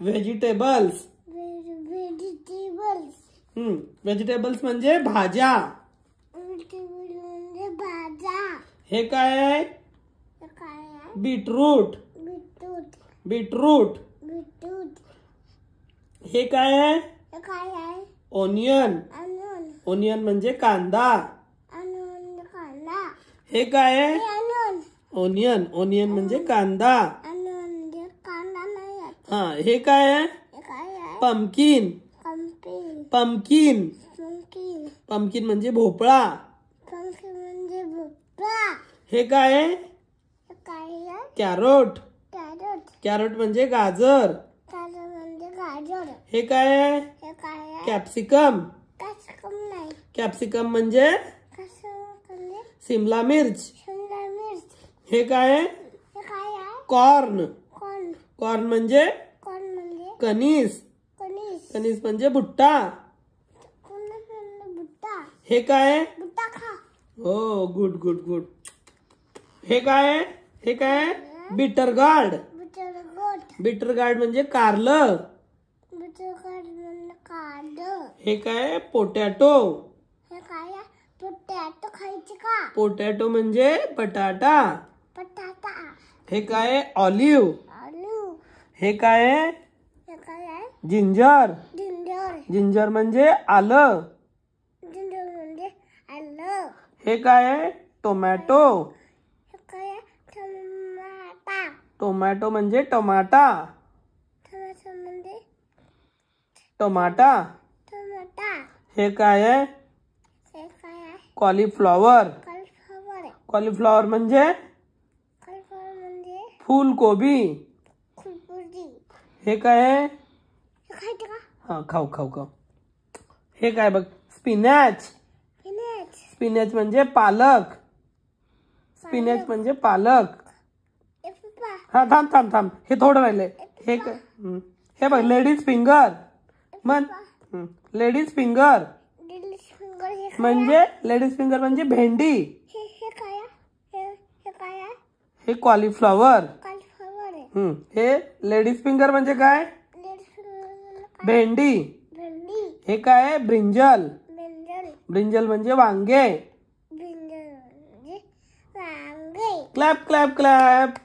Vegetables. Vegetables. Vegetables म्हणजे भाज्या. म्हणजे भाज्या. हे काय आहे? बीटरूट. बीटरूट. बीटरूट. बीटरूट. हे काय आहे? काय आहे? ओनियन. अनियन. ओनियन म्हणजे कांदा. अनियन कांदा. हे काय आहे? अनियन. ओनियन. ओनियन म्हणजे कांदा. अनियन म्हणजे कांदा नाही आहे. हा, हे काय आहे? काय आहे? Pumpkin. Pumpkin. Pumpkin. Pumpkin. Pumpkin म्हणजे भोपळा. पंपकिन म्हणजे भोपळा. हे काय आहे? काय आहे? कॅरोट. कॅरट. कॅरोट म्हणजे गाजर. गाजर म्हणजे गाजर. हे काय आहे? हे काय आहे? कॅप्सिकम. कॅप्सिकम नाही. कॅप्सिकम म्हणजे म्हणजे सिमला मिर्च. शिमला मिर्च. हे काय आहे? हे काय आहे? कॉर्न. कॉर्न. कॉर्न म्हणजे कॉर्न म्हणजे कणीस. कणीस. कणीस म्हणजे भुट्टा. कणीस म्हणजे भुट्टा. हे काय आहे? भुट्टा खा. हो, गुड गुड गुड. हे काय आहे? हे काय आहे? Bitter gourd. बिटर गोट. बिटर गार्ड म्हणजे कारलं. बिटर गोट म्हणजे कांद. हे काय? पोटॅटो. हे काय आहे? पोटॅटो खायचे का? पोटॅटो म्हणजे बटाटा. बटाटा. हे काय? ऑलिव्ह. आलू. हे काय? हे काय आहे? जिंजर. जिंजर. जिंजर म्हणजे आलं. जिंजर म्हणजे आलं. हे काय? टोमॅटो. हे काय आहे? टमाटा. टोमॅटो म्हणजे टमाटा. टमाटा म्हणजे टमाटा. टमाटा. हे काय? हे काय आहे? कॉलीफ्लॉवर. कॉलीफ्लॉवर. कॉलीफ्लॉवर म्हणजे कॉलीफ्लॉवर म्हणजे फुलकोबी. फुलकोबी. हे काय? हे खायचे का? हा, खाऊ खाऊ खाऊ. हे काय बघ? स्पिनॅच. स्पिनॅच. स्पिनॅच म्हणजे पालक. स्पिनॅच म्हणजे पालक. हे पप्पा. हा, थांब थांब थांब. हे थोडं राहिलंय. हे हे बघ, लेडीज फिंगर. म्हण. Ladies finger delish finger. हे काय? म्हणजे लेडीज फिंगर म्हणजे भेंडी. हे काय आहे? हे काय आहे? हे कॉलीफ्लॉवर. कॉलीफ्लॉवर आहे. हे लेडीज फिंगर म्हणजे काय? डिलीश फिंगर म्हणजे काय? भेंडी. भेंडी. हे काय? ब्रिंजल. ब्रिंजल. ब्रिंजल म्हणजे वांगे. ब्रिंजल म्हणजे वांगे. Clap clap clap.